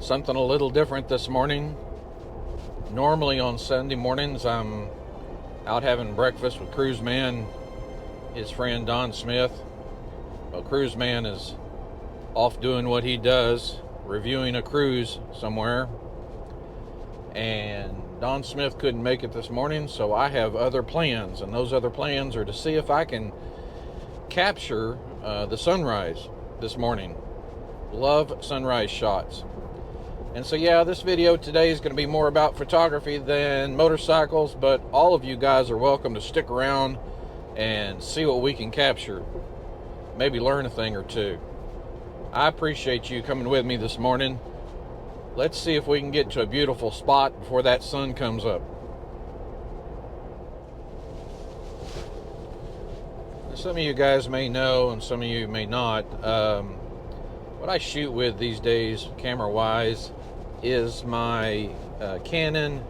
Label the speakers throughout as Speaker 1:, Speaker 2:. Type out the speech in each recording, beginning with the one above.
Speaker 1: Something a little different this morning. Normally on Sunday mornings, I'm out having breakfast with Cruise Man, his friend Don Smith. Well, Cruise Man is off doing what he does, reviewing a cruise somewhere. And Don Smith couldn't make it this morning, so I have other plans. And those other plans are to see if I can capture the sunrise this morning. Love sunrise shots. And so yeah, this video today is going to be more about photography than motorcycles, but all of you guys are welcome to stick around and see what we can capture. Maybe learn a thing or two. I appreciate you coming with me this morning. Let's see if we can get to a beautiful spot before that sun comes up. Some of you guys may know and some of you may not. What I shoot with these days, camera-wise, is my Canon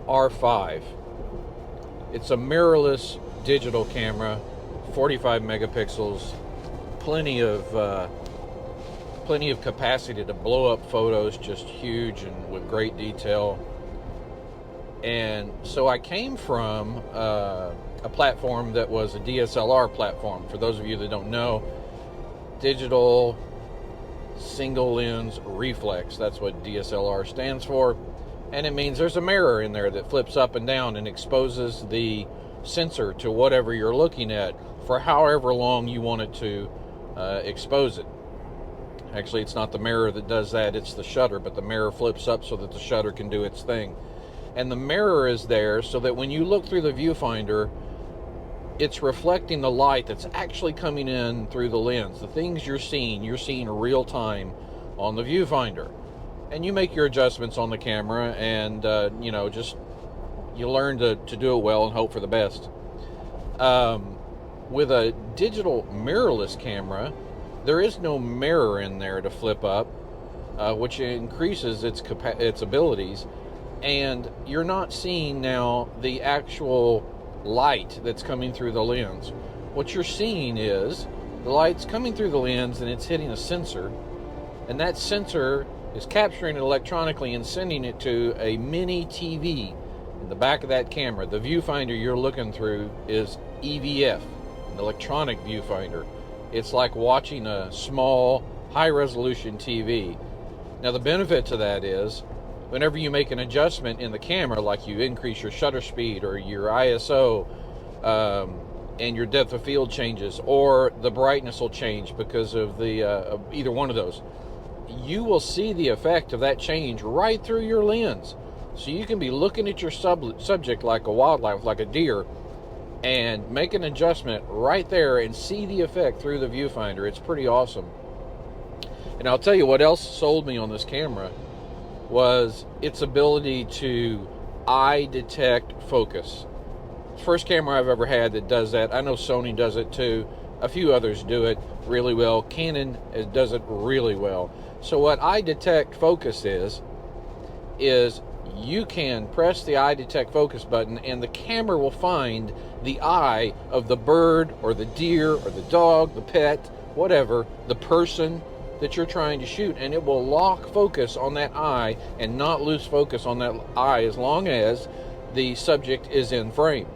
Speaker 1: R5. It's a mirrorless digital camera, 45 megapixels, plenty of capacity to blow up photos, just huge and with great detail. And so I came from a platform that was a DSLR platform. For those of you that don't know, digital single lens reflex, that's what DSLR stands for. And it means there's a mirror in there that flips up and down and exposes the sensor to whatever you're looking at for however long you want it to expose it. Actually, it's not the mirror that does that, it's the shutter, but the mirror flips up so that the shutter can do its thing. And the mirror is there so that when you look through the viewfinder, it's reflecting the light that's actually coming in through the lens. The things you're seeing real time on the viewfinder. And you make your adjustments on the camera and, you learn to do it well and hope for the best. With a digital mirrorless camera, there is no mirror in there to flip up, which increases its abilities. And you're not seeing now the actual light that's coming through the lens. What you're seeing is the light's coming through the lens and it's hitting a sensor, and that sensor is capturing it electronically and sending it to a mini TV in the back of that camera. The viewfinder you're looking through is EVF, an electronic viewfinder. It's like watching a small high-resolution TV. Now the benefit to that is whenever you make an adjustment in the camera, like you increase your shutter speed or your ISO, and your depth of field changes, or the brightness will change because of the either one of those, you will see the effect of that change right through your lens. So you can be looking at your subject like a wildlife, like a deer, and make an adjustment right there and see the effect through the viewfinder. It's pretty awesome. And I'll tell you what else sold me on this camera was its ability to eye detect focus. First camera I've ever had that does that. I know Sony does it too. A few others do it really well. Canon does it really well. So what eye detect focus is you can press the eye detect focus button and the camera will find the eye of the bird or the deer or the dog, the pet, whatever, the person that you're trying to shoot, and it will lock focus on that eye and not lose focus on that eye as long as the subject is in frame.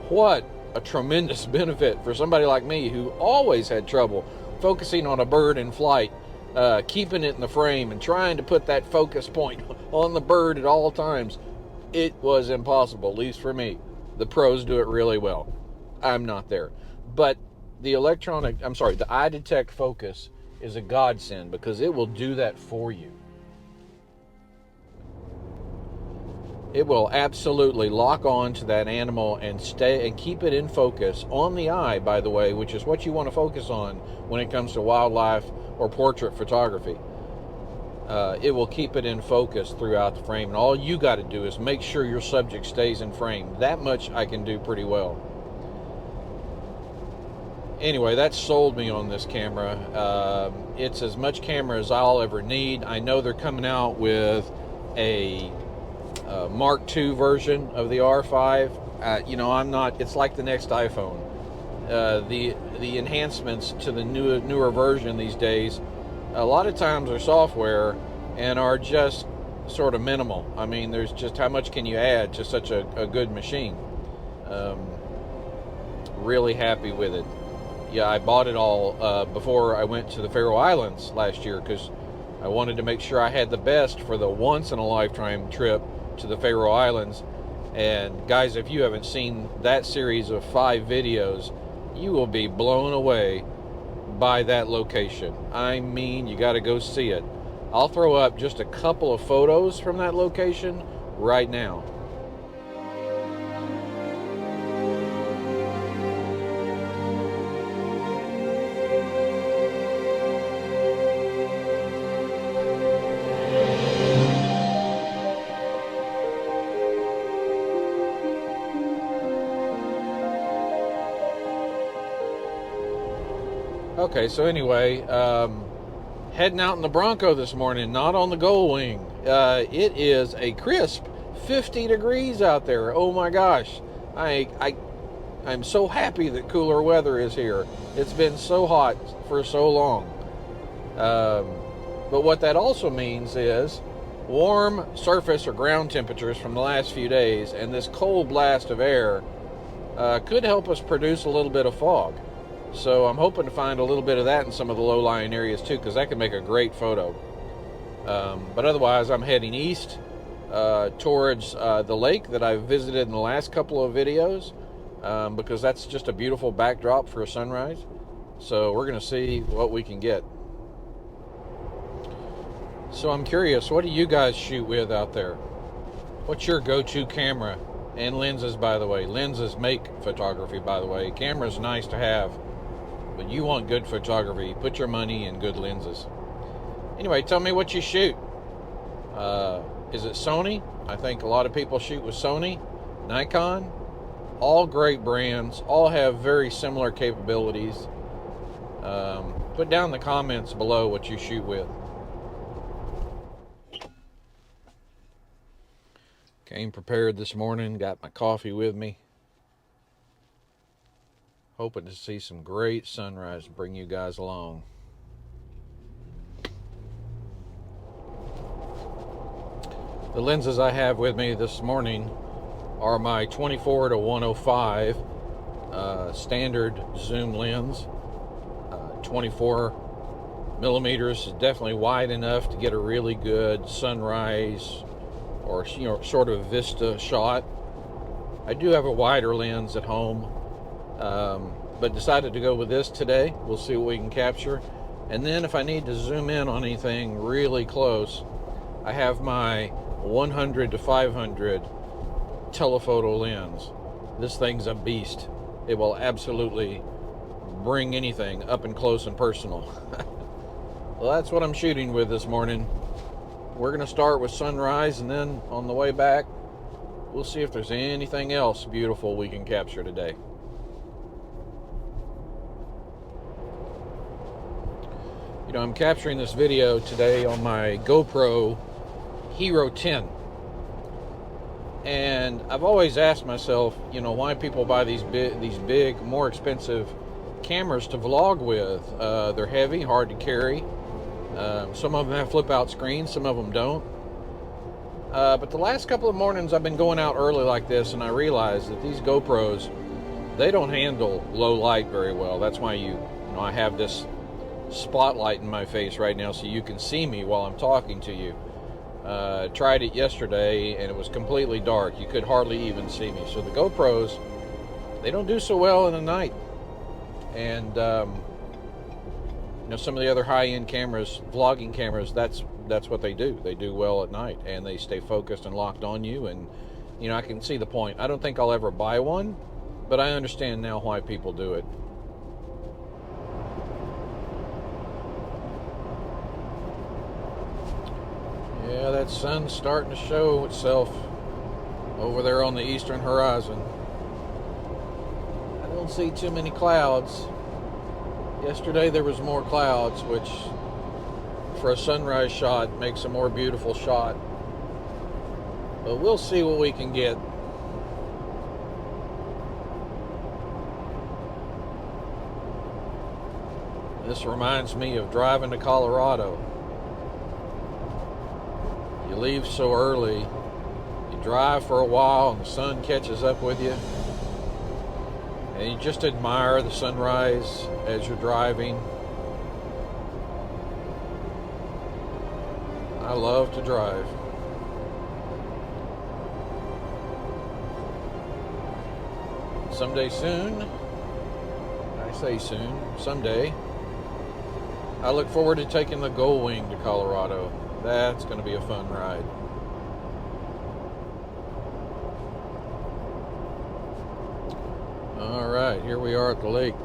Speaker 1: What a tremendous benefit for somebody like me who always had trouble focusing on a bird in flight, keeping it in the frame and trying to put that focus point on the bird at all times. It was impossible, at least for me. The pros do it really well. I'm not there. But the eye detect focus is a godsend because it will do that for you. It will absolutely lock on to that animal and stay and keep it in focus on the eye, by the way, which is what you want to focus on when it comes to wildlife or portrait photography. It will keep it in focus throughout the frame, and all you got to do is make sure your subject stays in frame. That much I can do pretty well. Anyway, that sold me on this camera. It's as much camera as I'll ever need. I know they're coming out with a Mark II version of the R5. It's like the next iPhone. The enhancements to the newer version these days, a lot of times are software, and are just sort of minimal. I mean, there's just how much can you add to such a good machine? Um, really happy with it. Yeah, I bought it all before I went to the Faroe Islands last year because I wanted to make sure I had the best for the once-in-a-lifetime trip to the Faroe Islands. And guys, if you haven't seen that series of 5 videos, you will be blown away by that location. I mean, you got to go see it. I'll throw up just a couple of photos from that location right now. Okay, so anyway, heading out in the Bronco this morning, not on the Goldwing. It is a crisp 50 degrees out there. Oh my gosh. I'm so happy that cooler weather is here. It's been so hot for so long. But what that also means is warm surface or ground temperatures from the last few days, and this cold blast of air could help us produce a little bit of fog. So I'm hoping to find a little bit of that in some of the low-lying areas too, because that can make a great photo. But otherwise, I'm heading east towards the lake that I've visited in the last couple of videos, because that's just a beautiful backdrop for a sunrise. So we're going to see what we can get. So I'm curious, what do you guys shoot with out there? What's your go-to camera? And lenses, by the way. Lenses make photography, by the way. Camera's nice to have, but you want good photography. Put your money in good lenses. Anyway, tell me what you shoot. Is it Sony? I think a lot of people shoot with Sony. Nikon. All great brands. All have very similar capabilities. Put down in the comments below what you shoot with. Came prepared this morning. Got my coffee with me. Hoping to see some great sunrise and bring you guys along. The lenses I have with me this morning are my 24 to 105 standard zoom lens. 24 millimeters is definitely wide enough to get a really good sunrise or sort of vista shot. I do have a wider lens at home. But decided to go with this today. We'll see what we can capture. And then if I need to zoom in on anything really close, I have my 100 to 500 telephoto lens. This thing's a beast. It will absolutely bring anything up and close and personal. Well, that's what I'm shooting with this morning. We're going to start with sunrise, and then on the way back, we'll see if there's anything else beautiful we can capture today. You know, I'm capturing this video today on my GoPro Hero 10. And I've always asked myself, you know, why people buy these big, more expensive cameras to vlog with. They're heavy, hard to carry. Some of them have flip-out screens, some of them don't. But the last couple of mornings I've been going out early like this, and I realized that these GoPros, they don't handle low light very well. That's why I have this spotlight in my face right now so you can see me while I'm talking to you. Tried it yesterday and it was completely dark. You could hardly even see me. So the GoPros, they don't do so well in the night. And some of the other high-end cameras, vlogging cameras, that's what they do. They do well at night and they stay focused and locked on you. And I can see the point. I don't think I'll ever buy one, but I understand now why people do it. Yeah, that sun's starting to show itself over there on the eastern horizon. I don't see too many clouds. Yesterday there was more clouds, which for a sunrise shot makes a more beautiful shot. But we'll see what we can get. This reminds me of driving to Colorado. leave so early, you drive for a while and the sun catches up with you, and you just admire the sunrise as you're driving. I love to drive. Someday soon, I say soon, someday, I look forward to taking the Gullwing to Colorado. That's going to be a fun ride. All right, here we are at the lake.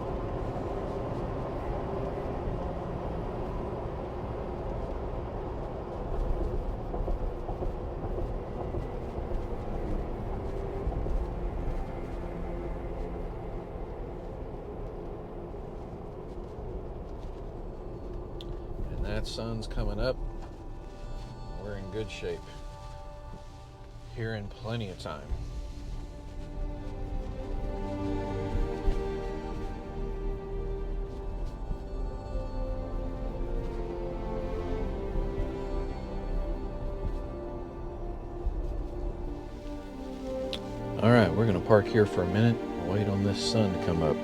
Speaker 1: That sun's coming up. We're in good shape. Here in plenty of time. All right, we're going to park here for a minute, wait on this sun to come up.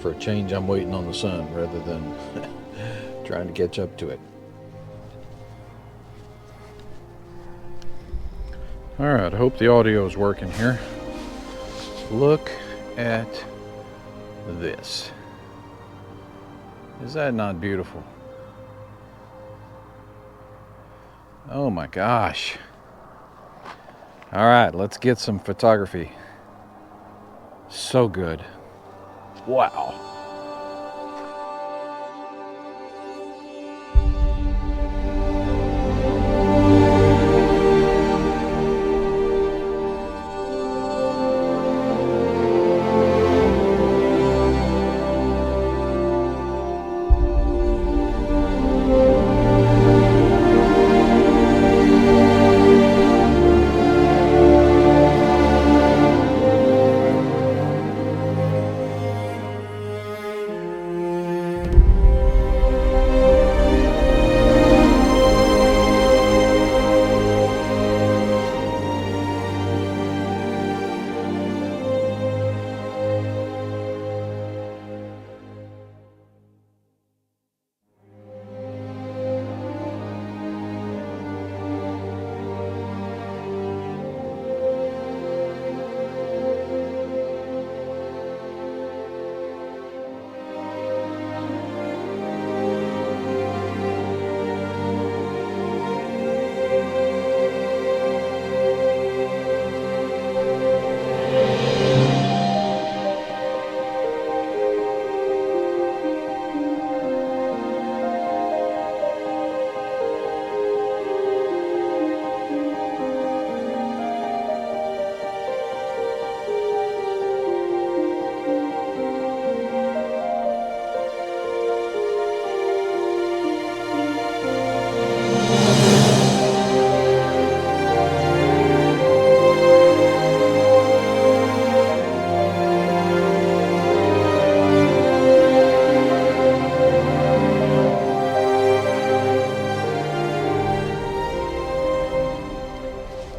Speaker 1: For a change, I'm waiting on the sun rather than trying to catch up to it. All right, I hope the audio is working here. Look at this. Is that not beautiful? Oh my gosh. All right, let's get some photography. So good. Wow.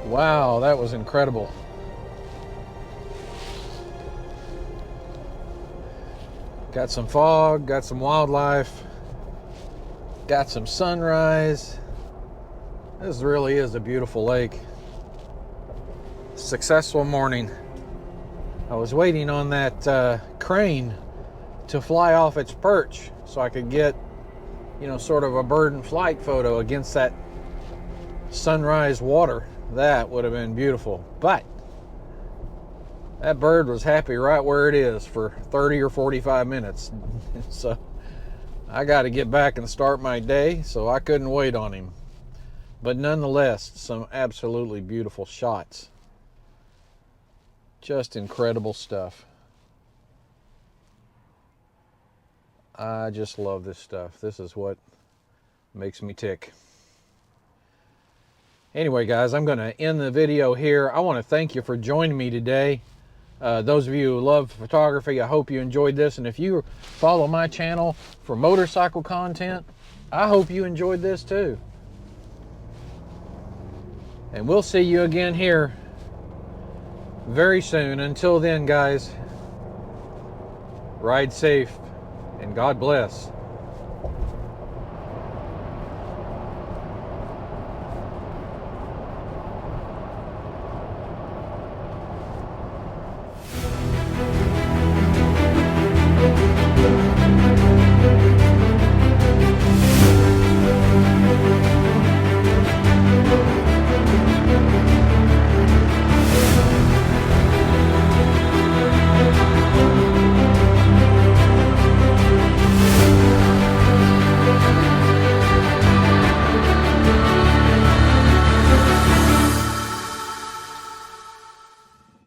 Speaker 1: Wow, that was incredible. Got some fog, got some wildlife, got some sunrise. This really is a beautiful lake. Successful morning. I was waiting on that crane to fly off its perch so I could get, sort of a bird in flight photo against that sunrise water. That would have been beautiful. But that bird was happy right where it is for 30 or 45 minutes. So I got to get back and start my day, so I couldn't wait on him. But nonetheless, some absolutely beautiful shots. Just incredible stuff. I just love this stuff. This is what makes me tick. Anyway, guys, I'm going to end the video here. I want to thank you for joining me today. Those of you who love photography, I hope you enjoyed this. And if you follow my channel for motorcycle content, I hope you enjoyed this too. And we'll see you again here very soon. Until then, guys, ride safe and God bless.